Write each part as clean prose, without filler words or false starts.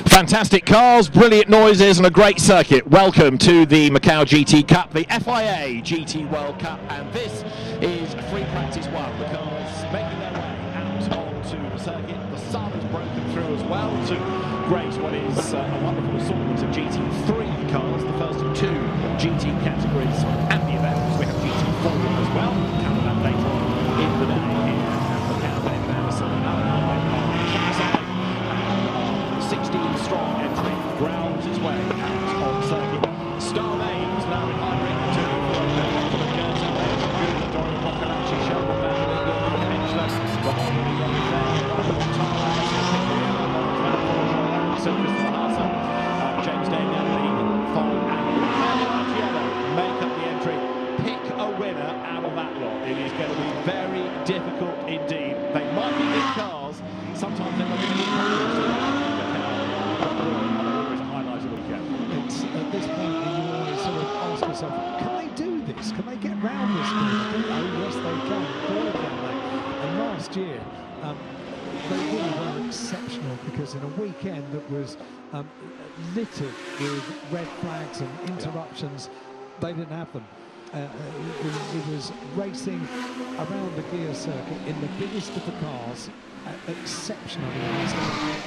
Fantastic cars, brilliant noises and a great circuit. Welcome to the Macau GT Cup, the FIA GT World Cup, and this is free practice one. The cars making their way out onto the circuit. The sun has broken through as well to grace what is a wonderful assortment of GT3 cars, the first of two GT categories at the event. We have GT4 as well, cover that later on in the day here at Macau. David Anderson, 16-strong entry, grounds its way out on circuit. Star names now in Heinrich, Antonio Fuoco, the Gerta, Leon Dorian Boccolacci, Sheldon Van der Linden, Henschler, the Harmony Running there, Christopher Haase, James Daniel, Fong and Marciello make up the entry. Pick a winner out of that lot. It is going to be very difficult indeed. They might be big cars, sometimes they're not going to be at this point you always sort of ask yourself, can they do this? Can they get round this group? Yes, they can. Boy, can they. And last year, they really were exceptional because in a weekend that was littered with red flags and interruptions, they didn't have them. It was racing around the gear circuit in the biggest of the cars, exceptionally amazing.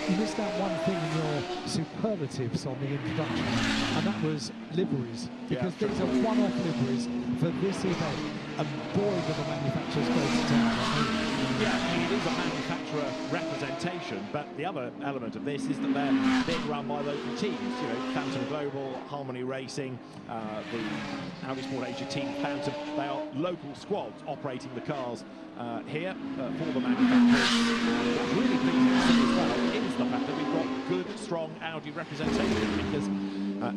You missed out one thing in your superlatives on the introduction, and that was liveries, because these are one-off liveries for this event, and boy do the manufacturers go to town. Yeah, it is a manufacturer representation, but the other element of this is that they're being run by local teams. You know, Phantom Global, Harmony Racing, the Audi Sport Asia team Phantom. They are local squads operating the cars here for the manufacturers. What's really pleasing to see as well is the fact that we've got good, strong Audi representation, because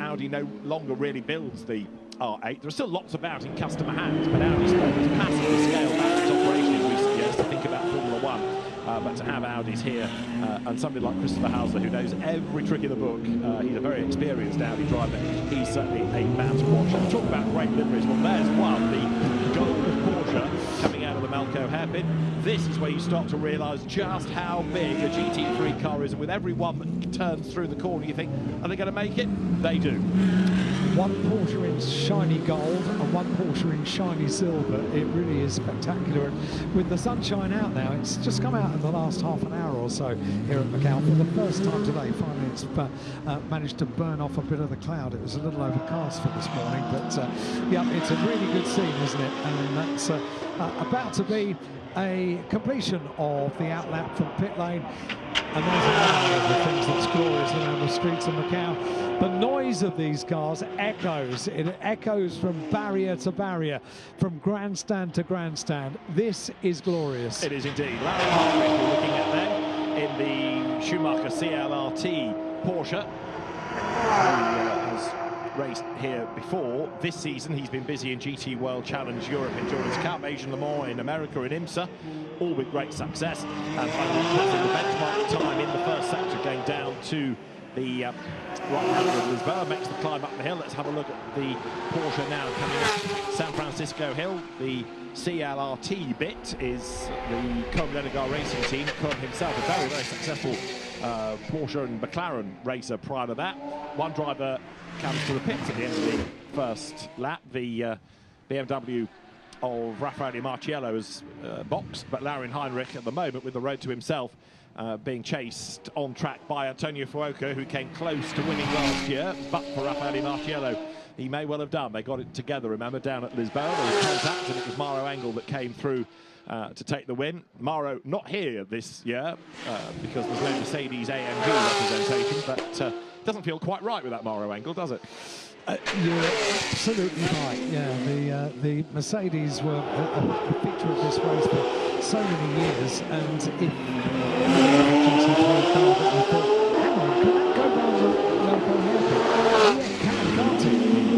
Audi no longer really builds the R8. There are still lots about in customer hands, but Audi Sport has massively scaled back its operation in recent years to think about Formula One. But to have Audis here, and somebody like Christopher Haase, who knows every trick in the book, he's a very experienced Audi driver, he's certainly a man to watch. And talk about great liveries, well there's one, the gold of Porsche coming out of the Macau hairpin. This is where you start to realise just how big a GT3 car is, and with every one that turns through the corner you think, are they going to make it? They do. One Porsche in shiny gold and one Porsche in shiny silver. It really is spectacular. And with the sunshine out now, it's just come out in the last half an hour or so here at Macau. For the first time today, finally it's managed to burn off a bit of the cloud. It was a little overcast for this morning, but yeah, it's a really good scene, isn't it? And that's about to be a completion of the outlap from pit lane. And there's another of the things that's glorious around the streets of Macau. The noise of these cars echoes. It echoes from barrier to barrier, from grandstand to grandstand. This is glorious. It is indeed. Larry Heinrich, we're looking at them in the Schumacher CLRT Porsche. Has raced here before. This season he's been busy in GT World Challenge Europe Endurance Cup, Asian Le Mans in America and IMSA, all with great success. And finally passing the benchmark time in the first sector, going down to the right hand of Lisboa, makes the climb up the hill. Let's have a look at the Porsche now coming up San Francisco Hill. The CLRT bit is the Cohen Lenegar racing team. Cohen himself, a very, very successful Porsche and McLaren racer prior to that. One driver comes to the pits at the end of the first lap. The BMW of Raffaele Marciello is boxed, but Larry Heinrich at the moment with the road to himself, being chased on track by Antonio Fuoco, who came close to winning last year, but for Raffaele Marciello, he may well have done. They got it together, remember, down at Lisboa. There was contact, and it was Mauro Engel that came through to take the win. Mauro not here this year because there's no Mercedes AMG representation, but doesn't feel quite right with that Mauro Engel, does it? You're absolutely right. Yeah, the Mercedes were a feature of this race for so many years, and if you thought, hang on, can that go down the local hairpin? Yeah, it can, can't it?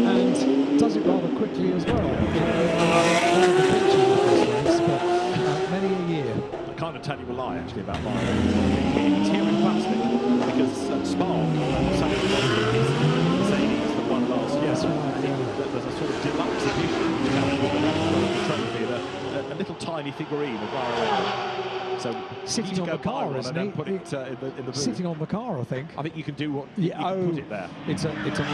And does it rather quickly as well. One of the features of this race, but many a year. I kind of tell you a lie actually about Mauro. He's here in plastic because Spark, Mercedes, the one last year. There's a sort of deluxe edition with a trophy, a little tiny figurine of Mauro Engel. So sitting on the car, isn't he? Put it in the booth. Sitting on the car, I think. I think you can do what you can put it there. It's a moldable character.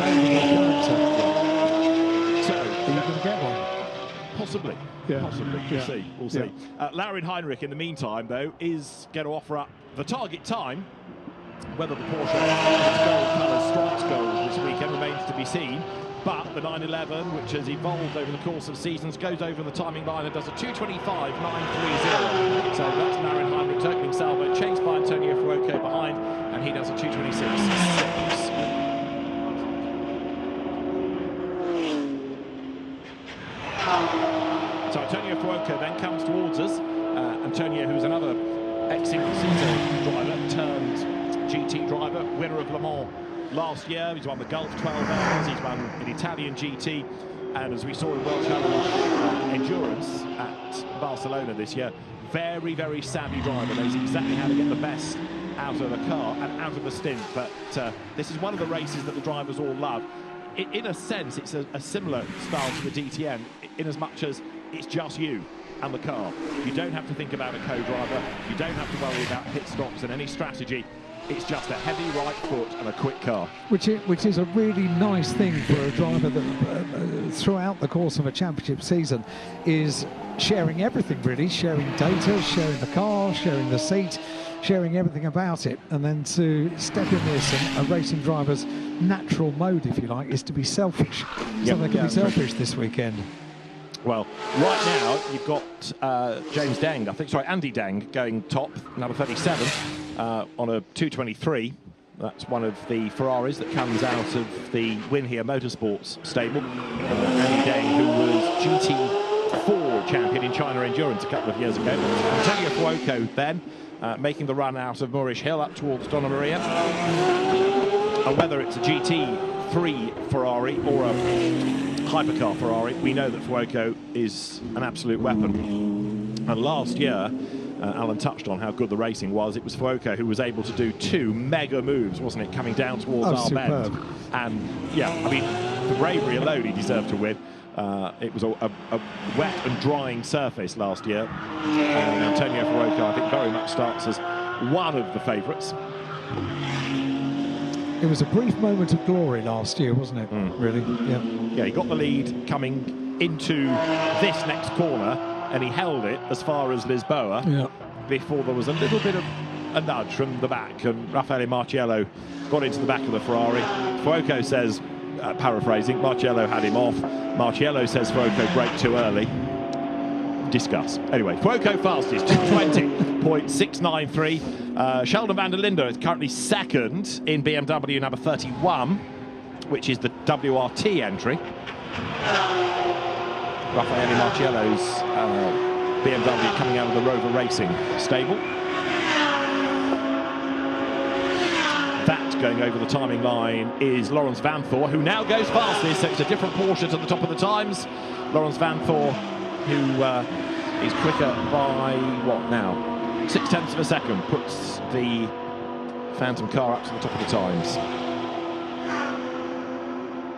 So, are you going to get one? Possibly. Yeah. Possibly. We'll see. Laurin Heinrich, in the meantime, though, is going to offer up the target time. Whether the Porsche gold colours strikes gold this weekend remains to be seen. But the 911, which has evolved over the course of seasons, goes over the timing line and does a 2:25.930. So that's Laurin Heinrich's opening salvo, chased by Antonio Fuoco behind, and he does a 2:26.6. So Antonio Fuoco then comes towards us. Antonio, who's another ex-single-seater driver, turned GT driver, winner of Le Mans last year. He's won the Gulf 12 hours, he's won an Italian GT, and as we saw in World Challenge Endurance at Barcelona this year, very, very savvy driver, knows exactly how to get the best out of the car and out of the stint. But this is one of the races that the drivers all love. In a sense, it's a similar style to the DTM, in as much as it's just you and the car. You don't have to think about a co-driver, you don't have to worry about pit stops and any strategy. It's just a heavy right foot and a quick car. Which is a really nice thing for a driver that throughout the course of a championship season is sharing everything, really, sharing data, sharing the car, sharing the seat, sharing everything about it, and then to step in this, and a racing driver's natural mode, if you like, is to be selfish. So they can be selfish this weekend. Well, right now you've got James Deng, Andy Deng going top, number 37, on a 2:23. That's one of the Ferraris that comes out of the Win Here Motorsports stable. Andy Deng, who was GT4 champion in China Endurance a couple of years ago. Antonio Fuoco then making the run out of Moorish Hill up towards Donna Maria. And whether it's a GT3 Ferrari or a hypercar Ferrari, we know that Fuoco is an absolute weapon. And last year, Alan touched on how good the racing was. It was Fuoco who was able to do two mega moves, wasn't it, coming down towards our bend. And yeah, I mean, for bravery alone, he deserved to win. It was a wet and drying surface last year. And Antonio Fuoco, I think, very much starts as one of the favourites. It was a brief moment of glory last year, wasn't it? Really? Yeah. Yeah, he got the lead coming into this next corner, and he held it as far as Lisboa before there was a little bit of a nudge from the back, and Raffaele Marciello got into the back of the Ferrari. Fuoco says, paraphrasing, Marciello had him off. Marciello says Fuoco braked too early. Discuss. Anyway, Fuoco fastest, 2:20.693. Sheldon van der Linde is currently second in BMW number 31, which is the WRT entry. Raffaele Marciello's BMW coming out of the Rover Racing stable. That going over the timing line is Laurens Vanthoor, who now goes fastest, so it's a different Porsche to the top of the times. Laurens Vanthoor, who is quicker by, what now? 0.6 of a second, puts the Phantom car up to the top of the times.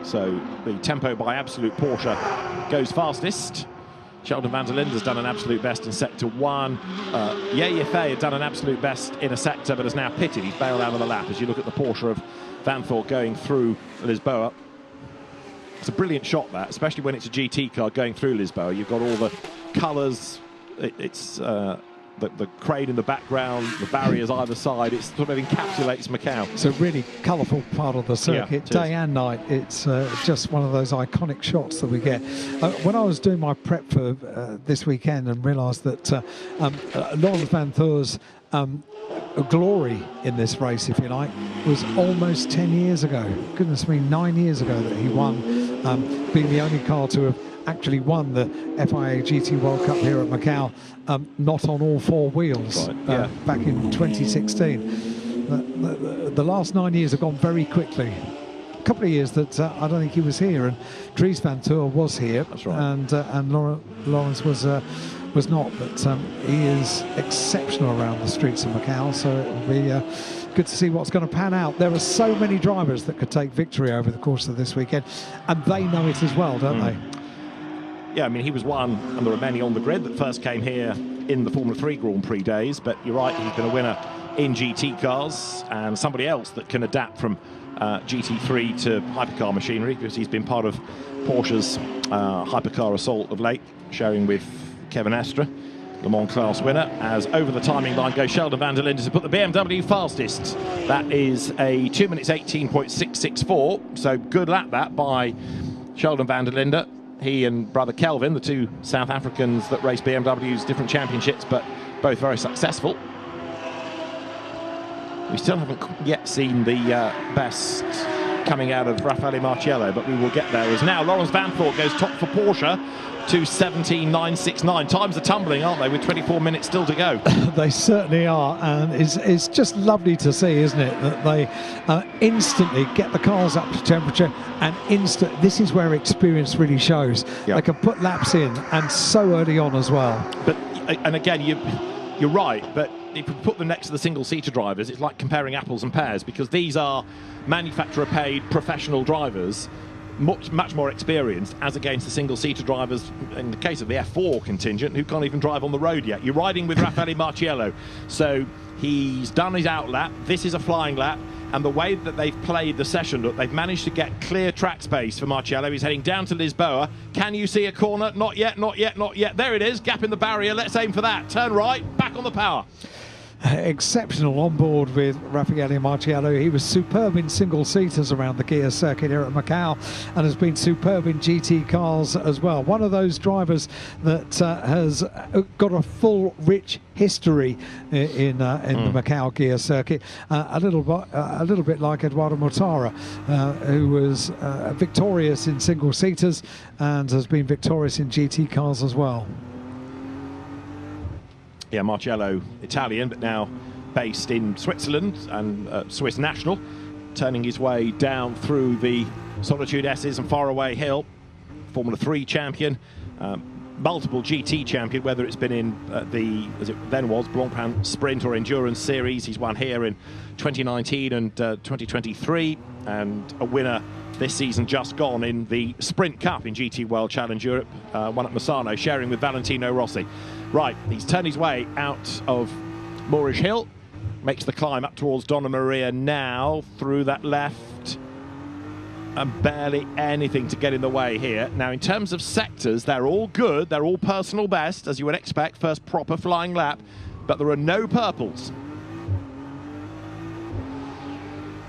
So the tempo by absolute Porsche goes fastest. Sheldon van der Linde has done an absolute best in sector 1. Ye Fei had done an absolute best in a sector, but has now pitted. He's bailed out of the lap as you look at the Porsche of Vanthoor going through Lisboa. It's a brilliant shot, that, especially when it's a GT car going through Lisboa. You've got all the colours, it's the crane in the background, the barriers either side. It sort of encapsulates Macau. It's a really colourful part of the circuit, day and night. It's just one of those iconic shots that we get. When I was doing my prep for this weekend and realised that Laurens Vanthoor's glory in this race, if you like, was almost 10 years ago. Goodness me, 9 years ago that he won, being the only car to have actually won the FIA GT World Cup here at Macau, not on all four wheels, back in 2016. The last 9 years have gone very quickly. A couple of years that I don't think he was here, and Dries Vanthoor was here. That's right. And Laurens was not, but he is exceptional around the streets of Macau, so it will be good to see what's going to pan out. There are so many drivers that could take victory over the course of this weekend, and they know it as well, don't they? Yeah, I mean, he was one, and there are many on the grid that first came here in the Formula 3 Grand Prix days, but you're right, he's been a winner in GT cars, and somebody else that can adapt from GT3 to hypercar machinery, because he's been part of Porsche's hypercar assault of late, sharing with Kevin Astra, Le Mans class winner, as over the timing line goes Sheldon van der Linde to put the BMW fastest. That is a 2 minutes 18.664, so good lap that by Sheldon van der Linde. He and brother Kelvin, the two South Africans that race BMWs, different championships, but both very successful. We still haven't yet seen the best coming out of Raffaele Marciello, but we will get there. As now Lawrence Vanthorpe goes top for Porsche, 2:17.969. Times are tumbling, aren't they, with 24 minutes still to go? They certainly are, and it's just lovely to see, isn't it, that they instantly get the cars up to temperature, and this is where experience really shows. Yep. They can put laps in, and so early on as well. But, and again, you're right, but if you put them next to the single-seater drivers, it's like comparing apples and pears, because these are manufacturer-paid professional drivers, much more experienced, as against the single-seater drivers, in the case of the F4 contingent, who can't even drive on the road yet. You're riding with Raffaele Marciello, so he's done his out lap. This is a flying lap, and the way that they've played the session, look, they've managed to get clear track space for Marciello. He's heading down to Lisboa. Can you see a corner? Not yet, not yet, not yet. There it is, gap in the barrier. Let's aim for that. Turn right, back on the power. Exceptional on board with Raffaele Marciello. He was superb in single-seaters around the gear circuit here at Macau, and has been superb in GT cars as well. One of those drivers that has got a full, rich history in the Macau gear circuit. A little bit like Eduardo Mortara, who was victorious in single-seaters and has been victorious in GT cars as well. Yeah, Marciello, Italian, but now based in Switzerland and Swiss national, turning his way down through the Solitude S's and Faraway Hill. Formula 3 champion, multiple GT champion, whether it's been in as it then was, Blancpain Sprint or Endurance Series. He's won here in 2019 and 2023, and a winner this season just gone in the Sprint Cup in GT World Challenge Europe, one at Misano, sharing with Valentino Rossi. Right, he's turned his way out of Moorish Hill, makes the climb up towards Donna Maria now, through that left, and barely anything to get in the way here. Now, in terms of sectors, they're all good, they're all personal best, as you would expect, first proper flying lap, but there are no purples.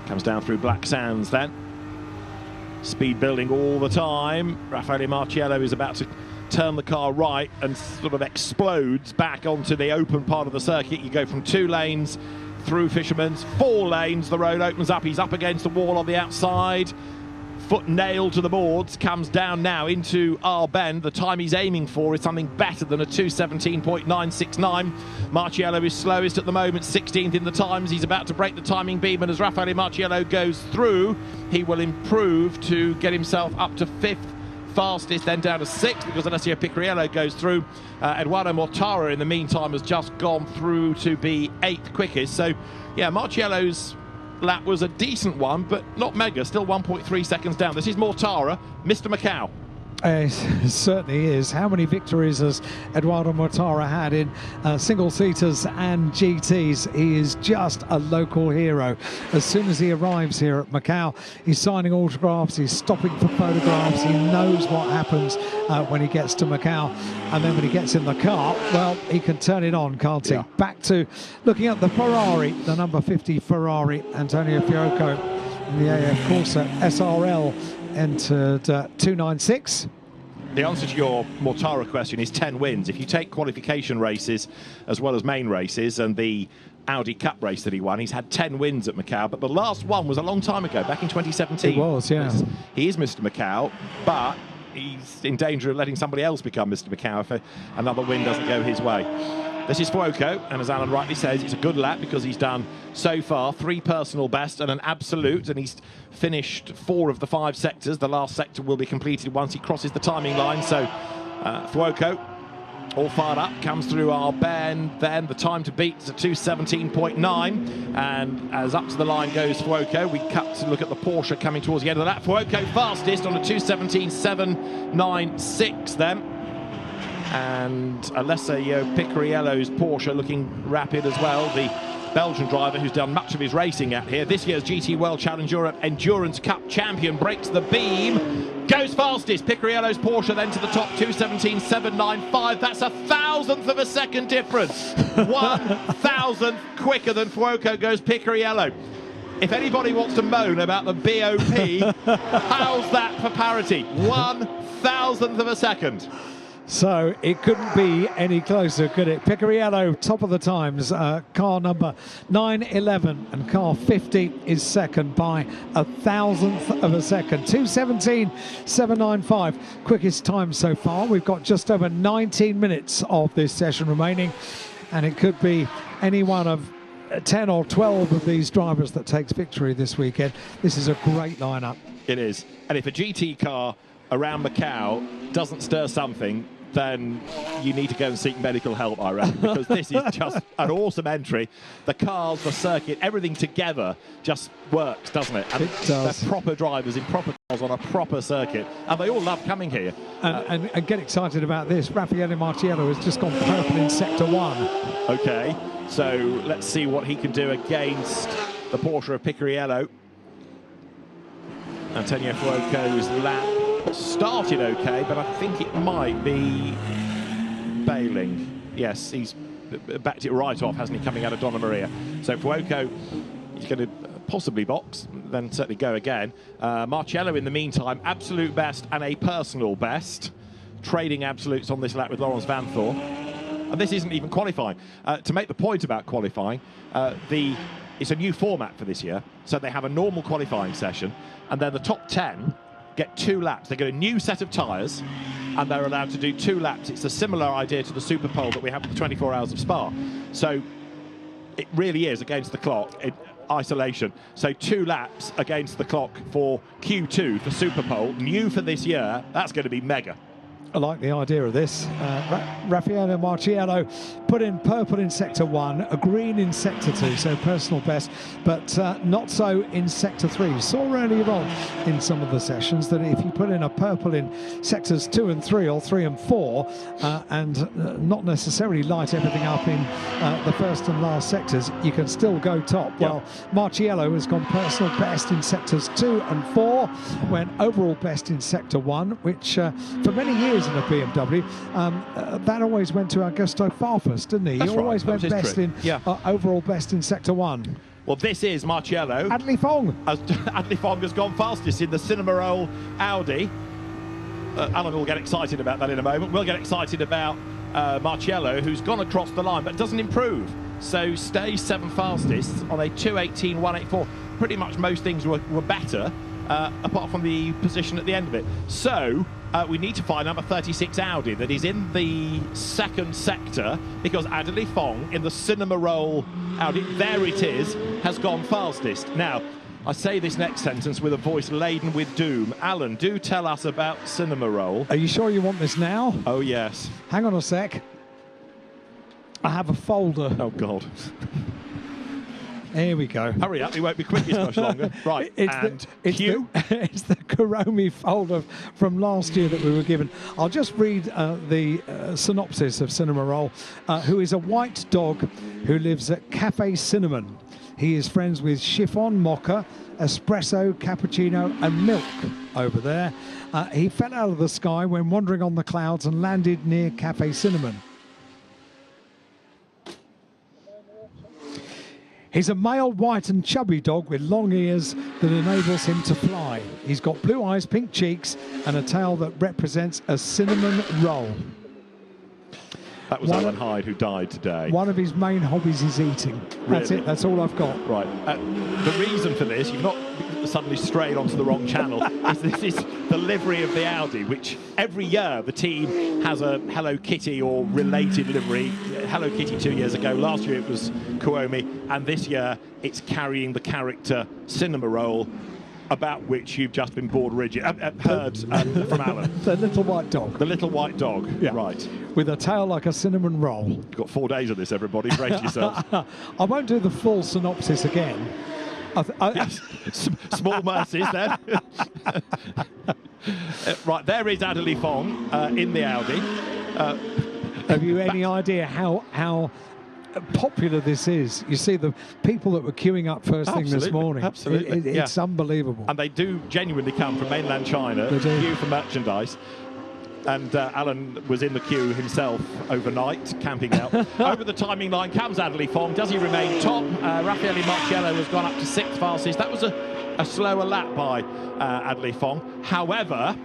Comes down through Black Sands then. Speed building all the time. Raffaele Marciello is about to turn the car right and sort of explodes back onto the open part of the circuit. You go from 2 lanes through Fisherman's, 4 lanes, the road opens up, he's up against the wall on the outside, foot nailed to the boards, comes down now into our bend. The time he's aiming for is something better than a 2:17.969. Marciello is slowest at the moment, 16th in the times. He's about to break the timing beam, and as Raffaele Marciello goes through, he will improve to get himself up to 5th fastest, then down to 6th, because Alessio Picariello goes through. Eduardo Mortara, in the meantime, has just gone through to be 8th quickest. So, yeah, Marciello's lap was a decent one, but not mega, still 1.3 seconds down. This is Mortara, Mr. Macau. It certainly is. How many victories has Eduardo Mortara had in single-seaters and GTs? He is just a local hero. As soon as he arrives here at Macau, he's signing autographs, he's stopping for photographs, he knows what happens when he gets to Macau. And then when he gets in the car, well, he can turn it on, can't he? Yeah. Back to looking at the Ferrari, the number 50 Ferrari, Antonio Fiocco in the AF Corsa SRL. Entered 296. The answer to your Mortara question is 10 wins. If you take qualification races as well as main races and the Audi Cup race that he won, he's had 10 wins at Macau, but the last one was a long time ago, back in 2017. It was, yeah. He is Mr. Macau, but he's in danger of letting somebody else become Mr. Macau if another win doesn't go his way. This is Fuoco, and as Alan rightly says, it's a good lap because he's done so far 3 personal best and an absolute, and he's finished 4 of the 5 sectors. The last sector will be completed once he crosses the timing line. So Fuoco, all fired up, comes through our bend. Then the time to beat is at 2:17.9, and as up to the line goes Fuoco, we cut to look at the Porsche coming towards the end of that. Fuoco fastest on a 2:17.796 then. And Alessio Picariello's Porsche looking rapid as well. The Belgian driver who's done much of his racing out here. This year's GT World Challenge Europe Endurance Cup champion breaks the beam. Goes fastest. Picariello's Porsche then to the top, 2:17.795. That's 1,000th of a second difference. 1,000th quicker than Fuoco goes Picariello. If anybody wants to moan about the BOP, how's that for parity? 1,000th of a second. So it couldn't be any closer, could it? Picariello, top of the times, car number 911, and car 50 is second by 1,000th of a second. 2:17.795, quickest time so far. We've got just over 19 minutes of this session remaining, and it could be any one of 10 or 12 of these drivers that takes victory this weekend. This is a great lineup. It is. And if a GT car around Macau doesn't stir something, then you need to go and seek medical help, I reckon, because this is just an awesome entry. The cars, the circuit, everything together just works, doesn't it? And it does. They're proper drivers in proper cars on a proper circuit, and they all love coming here. And get excited about this. Raffaele Marciello has just gone purple in Sector 1. Okay, so let's see what he can do against the Porsche of Picariello. Antonio Fuoco's lap started okay, but I think it might be bailing. Yes, he's backed it right off, hasn't he, coming out of Donna Maria. So Fuoco, he's going to possibly box, then certainly go again. Marciello, in the meantime, absolute best and a personal best. Trading absolutes on this lap with Lawrence Vanthor. And this isn't even qualifying. To make the point about qualifying, it's a new format for this year. So they have a normal qualifying session, and then the top 10 get 2 laps. They get a new set of tyres, and they're allowed to do 2 laps. It's a similar idea to the Super Pole that we have for the 24 Hours of Spa. So it really is against the clock in isolation. So 2 laps against the clock for Q2 for Super Pole. New for this year. That's going to be mega. I like the idea of this. Raffaele Marciello put in purple in Sector 1, a green in Sector 2, so personal best, but not so in Sector 3. We saw earlier on in some of the sessions that if you put in a purple in Sectors 2 and 3 or 3 and 4 and not necessarily light everything up in the first and last sectors, you can still go top. Yep. Well, Marciello has gone personal best in Sectors 2 and 4, went overall best in Sector 1, which for many years in a BMW, that always went to Augusto Farfus, didn't he? That's he always went best in overall best in Sector 1. Well, this is Marciello. Adley Fong. Adley Fong has gone fastest in the Cinnamoroll Audi. Alan will get excited about that in a moment. We'll get excited about Marciello, who's gone across the line but doesn't improve. So stays 7th fastest on a 2:18.184. Pretty much most things were better, apart from the position at the end of it. So we need to find number 36 Audi that is in the 2nd sector, because Adley Fong in the Cinnamoroll Audi, there it is, has gone fastest. Now, I say this next sentence with a voice laden with doom. Alan, do tell us about Cinnamoroll. Are you sure you want this now? Oh, yes. Hang on a sec. I have a folder. Oh, God. Here we go. Hurry up, it won't be quick much longer. Right, it's the Kuromi folder from last year that we were given. I'll just read the synopsis of Cinnamoroll, who is a white dog who lives at Cafe Cinnamon. He is friends with chiffon mocha, espresso, cappuccino and milk over there. He fell out of the sky when wandering on the clouds and landed near Cafe Cinnamon. He's a male white and chubby dog with long ears that enables him to fly. He's got blue eyes, pink cheeks and a tail that represents a cinnamon roll. That was Alan Hyde, who died today. One of his main hobbies is eating. That's it, that's all I've got. Right. The reason for this, you've not suddenly strayed onto the wrong channel, is this is the livery of the Audi, which every year the team has a Hello Kitty or related livery. Hello Kitty 2 years ago, last year it was Kuomi, and this year it's carrying the character Cinnamoroll, about which you've just been heard from Alan. The little white dog. The little white dog, yeah. Right. With a tail like a cinnamon roll. You've got 4 days of this, everybody. Brace yourselves. I won't do the full synopsis again. Small mercies then. Right, there is Adley Fong in the Audi. Have you any idea how popular this is? You see the people that were queuing up first thing this morning. Absolutely, it's unbelievable. And they do genuinely come from mainland China, queue for merchandise. And Alan was in the queue himself overnight, camping out. Over the timing line comes Adley Fong. Does he remain top? Raffaele Marciello has gone up to 6th fastest. That was a slower lap by Adley Fong. However,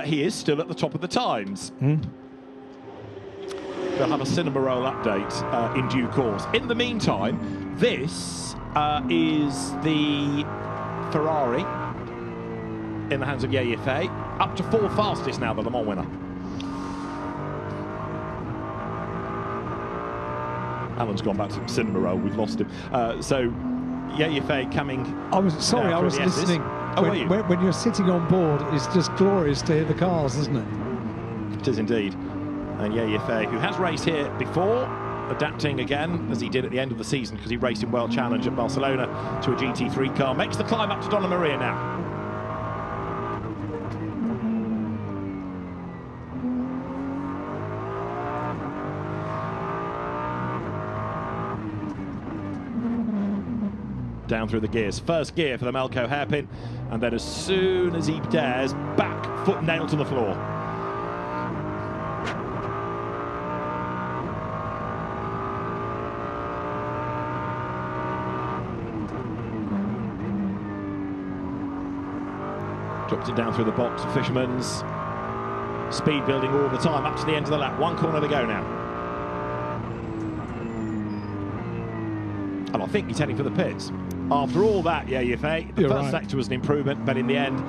he is still at the top of the times. They'll have a cinema roll update in due course. In the meantime, this is the Ferrari in the hands of Ye Yifei. Up to 4th fastest now, the Le Mans winner. Alan's gone back to cinema roll, we've lost him. So, Ye Yifei coming. I was sorry, I was listening. When you're sitting on board, it's just glorious to hear the cars, isn't it? It is indeed. And Ye Yifei, who has raced here before, adapting again, as he did at the end of the season, because he raced in World Challenge at Barcelona to a GT3 car, makes the climb up to Donna Maria now. Down through the gears. First gear for the Macau hairpin, and then as soon as he dares, back foot nailed to the floor. Drops it down through the box of Fisherman's. Speed building all the time up to the end of the lap. One corner to go now. And I think he's heading for the pits. After all that, Ye Yifei, the first sector was an improvement, but in the end,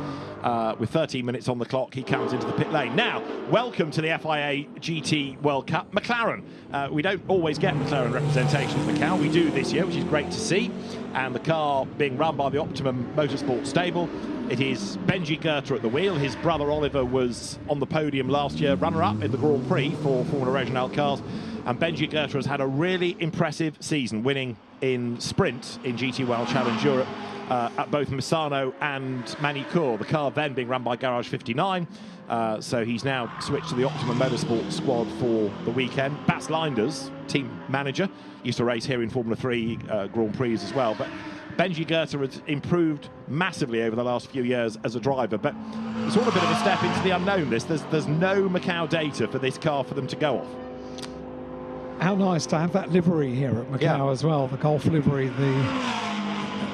with 13 minutes on the clock, he comes into the pit lane. Now, welcome to the FIA GT World Cup. McLaren, we don't always get McLaren representation at Macau. We do this year, which is great to see. And the car being run by the Optimum Motorsport stable. It is Benji Goethe at the wheel. His brother Oliver was on the podium last year, runner-up in the Grand Prix for Formula Regional cars. And Benji Goethe has had a really impressive season, winning in sprint in GT World Challenge Europe at both Misano and Manicourt. The car then being run by Garage 59. So he's now switched to the Optimum Motorsport squad for the weekend. Bas Leinders, team manager, used to race here in Formula 3 Grand Prix as well. But Benji Goethe has improved massively over the last few years as a driver, but it's all a bit of a step into the unknown. There's no Macau data for this car for them to go off. How nice to have that livery here at Macau as well, the Golf livery, the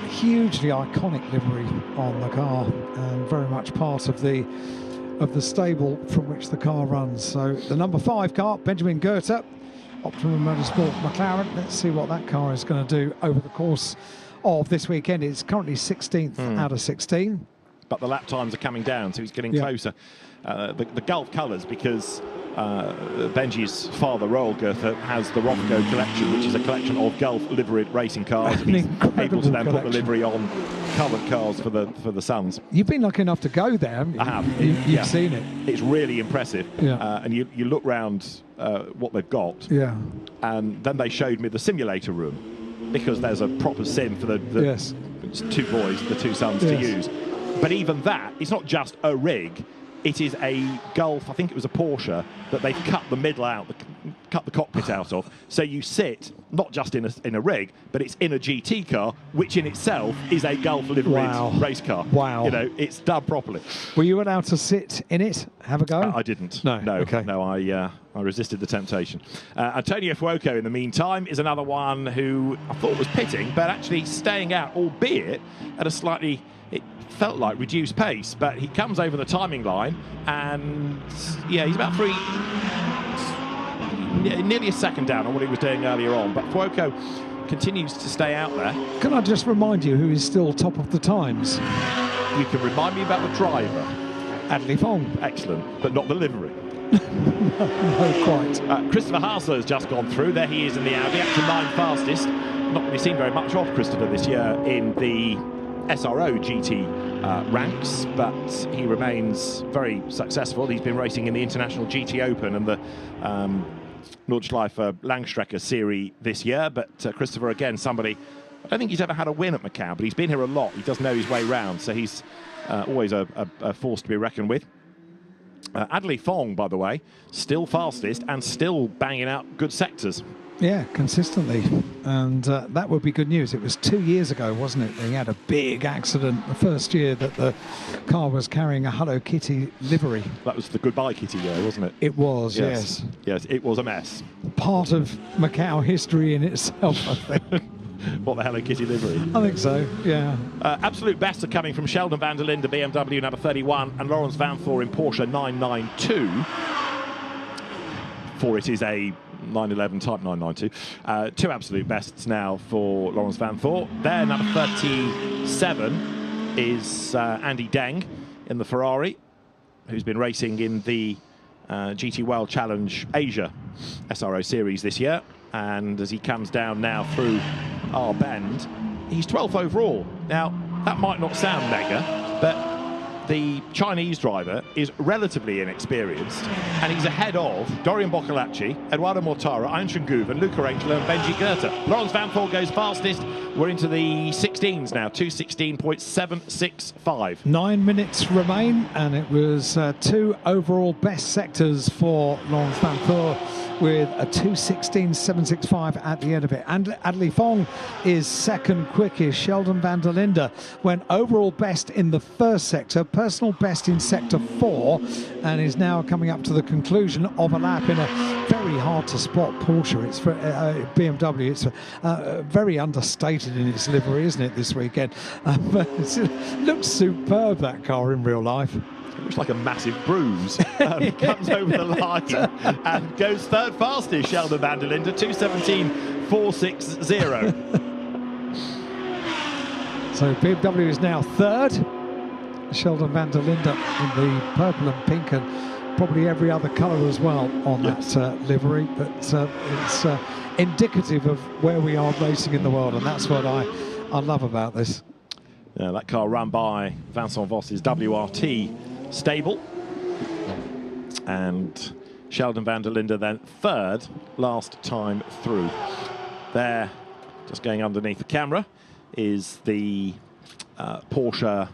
hugely iconic livery on the car, and very much part of the stable from which the car runs. So the number 5 car, Benjamin Goethe, Optimum Motorsport McLaren. Let's see what that car is going to do over the course of this weekend. It's currently 16th out of 16. But the lap times are coming down, so he's getting closer. The Gulf colours, because Benji's father, Royal Goethe, has the Rocco collection, which is a collection of Gulf liveried racing cars. And he's able to then put the livery on current cars for the sons. You've been lucky enough to go there. I have. You've seen it. It's really impressive. And you look round what they've got. And then they showed me the simulator room, because there's a proper sim for the two boys, the two sons, to use. But even that, it's not just a rig. It is a Gulf, I think it was a Porsche, that they've cut the middle out, cut the cockpit out of. So you sit not just in a rig, but it's in a GT car, which in itself is a Gulf liveried race car. Wow. You know, it's done properly. Were you allowed to sit in it, have a go? I didn't. No. Okay. No, I resisted the temptation. Antonio Fuoco, in the meantime, is another one who I thought was pitting, but actually staying out, albeit at a slightly, it felt like, reduced pace. But he comes over the timing line, and he's about nearly a second down on what he was doing earlier on. But Fuoco continues to stay out there. Can I just remind you who is still top of the times? You can remind me about the driver. Adley Fong. Excellent, but not the livery. No, quite. Christopher Hassler has just gone through. There he is in the Audi, up to 9 fastest. Not really seen very much of Christopher this year in the SRO GT ranks, but he remains very successful. He's been racing in the International GT Open and the Nordschleife Langstrecke series this year. But Christopher, again, somebody, I don't think he's ever had a win at Macau, but he's been here a lot. He does know his way round, so he's always a force to be reckoned with. Adley Fong, by the way, still fastest and still banging out good sectors. Yeah, consistently, and that would be good news. It was 2 years ago, wasn't it? He had a big accident the first year that the car was carrying a Hello Kitty livery. That was the goodbye Kitty year, wasn't it? It was, yes. Yes, it was a mess. Part of Macau history in itself, I think. What, the Hello Kitty livery? I think so, yeah. Absolute best are coming from Sheldon van der Linde, BMW number 31, and Lawrence Van Voor in Porsche 992. For it is a 911 Type 992. Two absolute bests now for Lawrence Van Voor. There, number 37 is Andy Deng in the Ferrari, who's been racing in the GT World Challenge Asia SRO Series this year. And as he comes down now through our bend, he's 12th overall. Now, that might not sound mega, but the Chinese driver is relatively inexperienced, and he's ahead of Dorian Boccolacci, Eduardo Mortara, Einstein Guven, Luca Angela and Benji Goethe. Lawrence Van Voor goes fastest. We're into the 16s now, 2:16.765. 9 minutes remain, and it was 2 overall best sectors for Lawrence Van Voor, with a 2:16.765 at the end of it. And Adley Fong is second quickest. Sheldon van der Linde went overall best in the first sector, personal best in sector 4, and is now coming up to the conclusion of a lap in a very hard to spot Porsche. It's for BMW. It's very understated in its livery, isn't it, this weekend? But it looks superb, that car, in real life. It looks like a massive bruise. Comes over the line and goes third fastest, Sheldon van der Linde, 2:17.460. So BMW is now third. Sheldon van der Linde in the purple and pink, and probably every other colour as well on that livery. But it's indicative of where we are racing in the world, and that's what I love about this. Yeah, that car run by Vincent Voss's WRT stable, and Sheldon van der Linde then third last time through. There, just going underneath the camera, is the Porsche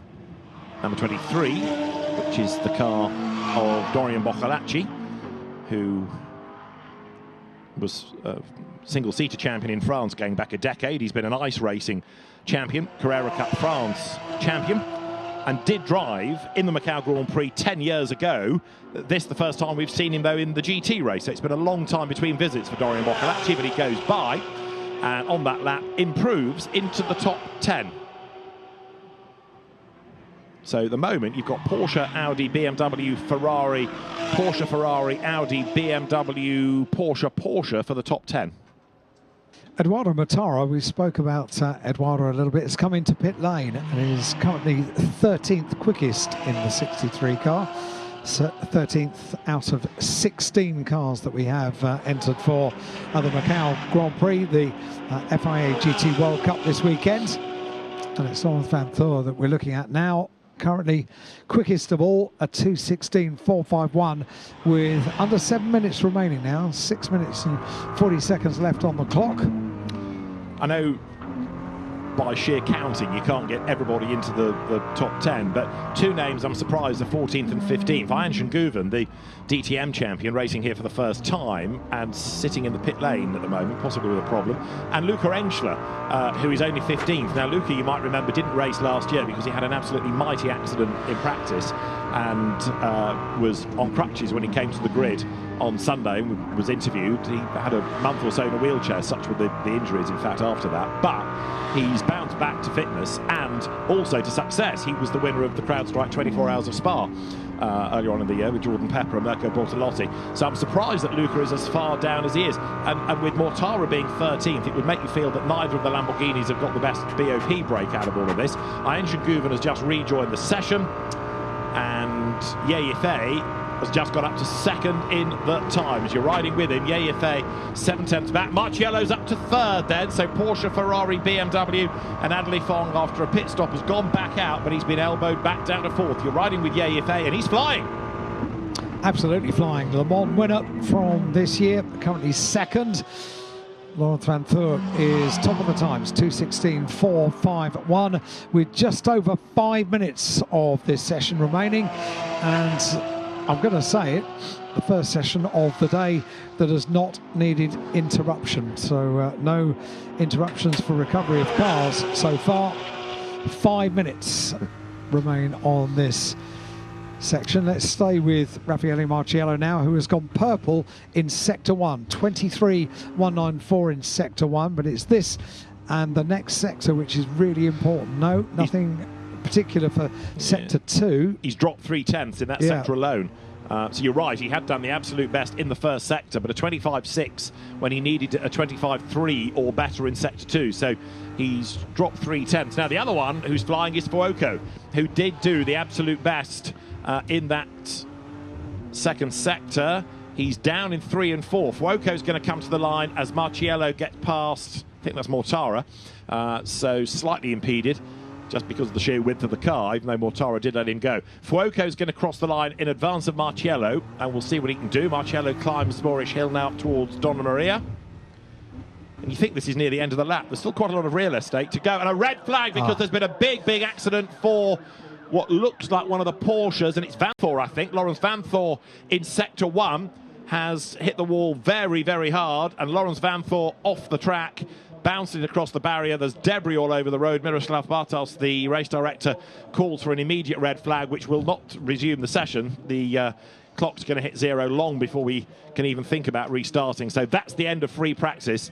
number 23, which is the car of Dorian Boccolacci, who was a single-seater champion in France going back a decade. He's been an ice racing champion, Carrera Cup France champion, and did drive in the Macau Grand Prix 10 years ago. This the first time we've seen him, though, in the GT race. So it's been a long time between visits for Dorian Boccolacci, but he goes by, and on that lap improves into the top 10. So at the moment, you've got Porsche, Audi, BMW, Ferrari, Porsche, Ferrari, Audi, BMW, Porsche, Porsche for the top 10. Eduardo Mortara, we spoke about Eduardo a little bit, has come into pit lane and is currently 13th quickest in the 63 car. So 13th out of 16 cars that we have entered for the Macau Grand Prix, the FIA GT World Cup this weekend. And it's Lawrence Van Voor that we're looking at now. Currently quickest of all, a 2:16.451 with under 7 minutes remaining now. 6 minutes and 40 seconds left on the clock. I know by sheer counting you can't get everybody into the top 10, but two names I'm surprised are 14th and 15th. Einstein Guven, the DTM champion, racing here for the first time and sitting in the pit lane at the moment, possibly with a problem, and Luca Angela, who is only 15th. Now Luca, you might remember, didn't race last year because he had an absolutely mighty accident in practice and was on crutches when he came to the grid on Sunday and was interviewed. He had a month or so in a wheelchair, such were the injuries, in fact, after that. But he's bounced back to fitness and also to success. He was the winner of the CrowdStrike 24 Hours of Spa earlier on in the year with Jordan Pepper and Mirko Bortolotti. So I'm surprised that Luca is as far down as he is. And with Mortara being 13th, it would make you feel that neither of the Lamborghinis have got the best BOP break out of all of this. Einstein Guven has just rejoined the session, and Yeyife has just got up to second in the times. You're riding with him. Yeyife 7/10 back. Marciello's up to third then. So Porsche, Ferrari, BMW and Adley Fong, after a pit stop, has gone back out, but he's been elbowed back down to fourth. You're riding with Yeyife and he's flying. Absolutely flying. Le Mans winner from this year, currently second. Lawrence Van Voor is top of the times, 2:16.451, with just over 5 minutes of this session remaining. And I'm going to say it, the first session of the day that has not needed interruption. So no interruptions for recovery of cars so far. 5 minutes remain on this section. Let's stay with Raffaele Marciello now, who has gone purple in Sector 1. 23.194 in Sector 1, but it's this and the next sector which is really important. No, nothing particular for Sector 2. He's dropped 3/10 in that sector alone. So you're right, he had done the absolute best in the first sector, but a 25.6 when he needed a 25.3 or better in Sector 2. So he's dropped 3/10. Now the other one who's flying is Fuoco, who did do the absolute best in that second sector. He's down in 3 and 4. Fuoco's going to come to the line as Marciello gets past, I think that's Mortara, so slightly impeded just because of the sheer width of the car, even though Mortara did let him go. Fuoco's going to cross the line in advance of Marciello, and we'll see what he can do. Marciello climbs Moorish Hill now up towards Donna Maria. And you think this is near the end of the lap. There's still quite a lot of real estate to go, and a red flag because there's been a big accident for what looks like one of the Porsches, and it's Vanthor, I think. Lawrence Vanthor in Sector 1 has hit the wall very hard, and Lawrence Vanthor off the track, bouncing across the barrier. There's debris all over the road. Miroslav Bartos, the race director, calls for an immediate red flag, which will not resume the session. The clock's going to hit 0 long before we can even think about restarting. So that's the end of free practice.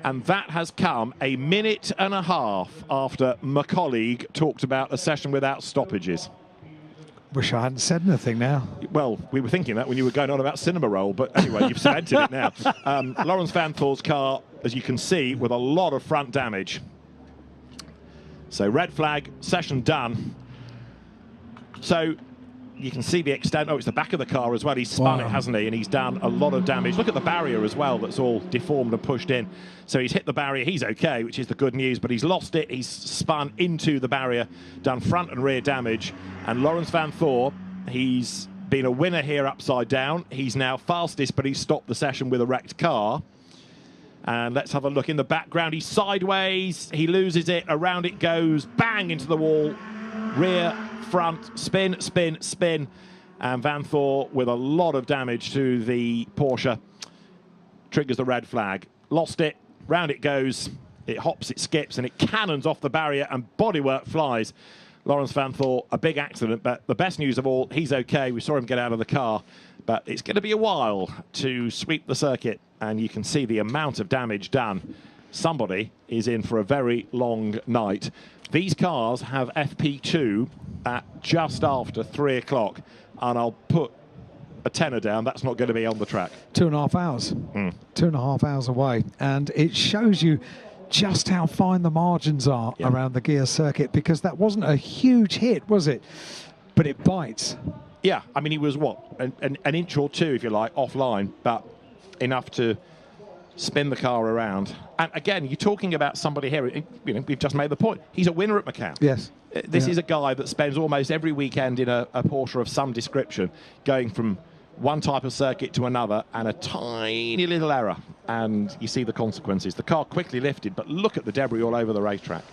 And that has come a minute and a half after my colleague talked about a session without stoppages. Wish I hadn't said anything now. Well, we were thinking that when you were going on about cinema roll, but anyway, you've cemented it now. Lawrence Vanthor's car, as you can see, with a lot of front damage. So red flag, session done. So you can see the extent. Oh, it's the back of the car as well. He's spun it, hasn't he? And he's done a lot of damage. Look at the barrier as well. That's all deformed and pushed in. So he's hit the barrier. He's okay, which is the good news, but he's lost it. He's spun into the barrier, done front and rear damage. And Lawrence Vanthor, he's been a winner here upside down. He's now fastest, but he's stopped the session with a wrecked car. And let's have a look in the background. He's sideways. He loses it. Around it goes. Bang into the wall. Rear, front, spin. And Vanthor, with a lot of damage to the Porsche, triggers the red flag. Lost it. Round it goes. It hops, it skips, and it cannons off the barrier, and bodywork flies. Lawrence Vanthor, a big accident, but the best news of all, he's okay. We saw him get out of the car, but it's going to be a while to sweep the circuit, and you can see the amount of damage done. Somebody is in for a very long night. These cars have FP2 at just after 3 o'clock, and I'll put a tenner down. That's not going to be on the track. 2.5 hours. 2.5 hours away, and it shows you just how fine the margins are around the gear circuit, because that wasn't a huge hit, was it? But it bites. Yeah, I mean, he was, what, an inch or two, if you like, offline, but enough to spin the car around. And again, you're talking about somebody here, you know, we've just made the point. He's a winner at Macau. Yes. This is a guy that spends almost every weekend in a Porsche of some description, going from one type of circuit to another, and a tiny little error, and you see the consequences. The car quickly lifted, but look at the debris all over the racetrack.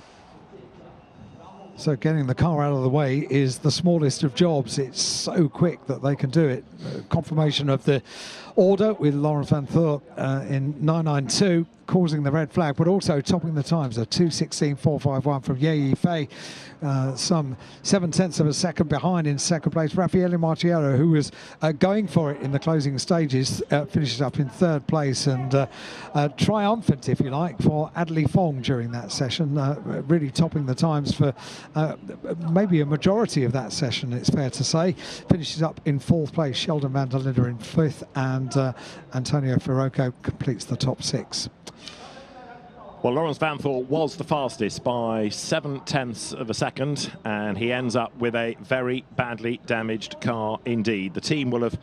So getting the car out of the way is the smallest of jobs. It's so quick that they can do it. Confirmation of the order with Lawrence Vanthor in 992, causing the red flag, but also topping the times, a 2:16.451 from Ye Yifei, some 7/10 of a second behind in second place. Raffaele Marciello, who was going for it in the closing stages, finishes up in third place, and triumphant, if you like, for Adley Fong during that session, really topping the times for maybe a majority of that session, it's fair to say. Finishes up in fourth place. Sheldon van der Linde in fifth, and Antonio Fuoco completes the top 6. Well, Lawrence Vanthor was the fastest by 7/10 of a second, and he ends up with a very badly damaged car indeed. The team will have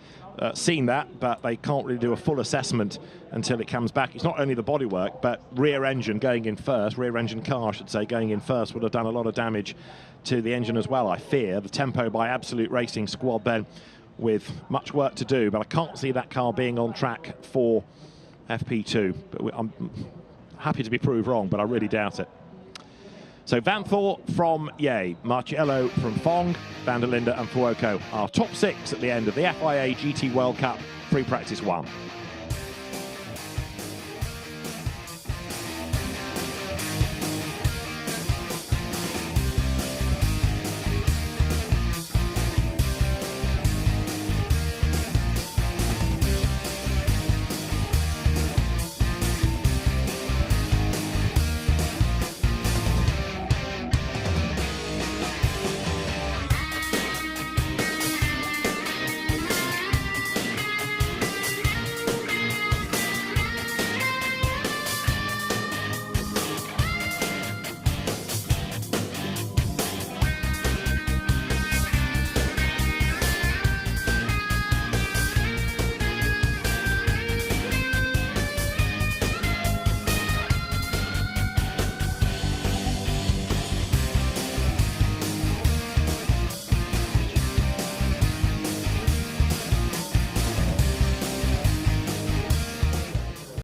seen that, but they can't really do a full assessment until it comes back. It's not only the bodywork, but rear engine going in first, rear engine car, I should say, going in first would have done a lot of damage to the engine as well, I fear. The tempo by Absolute Racing squad then, with much work to do, but I can't see that car being on track for FP2. But I'm happy to be proved wrong, but I really doubt it. So Vanthor from Ye, Marcello from Fong, Van der Linde and Fuoco are top 6 at the end of the FIA GT World Cup Free Practice 1.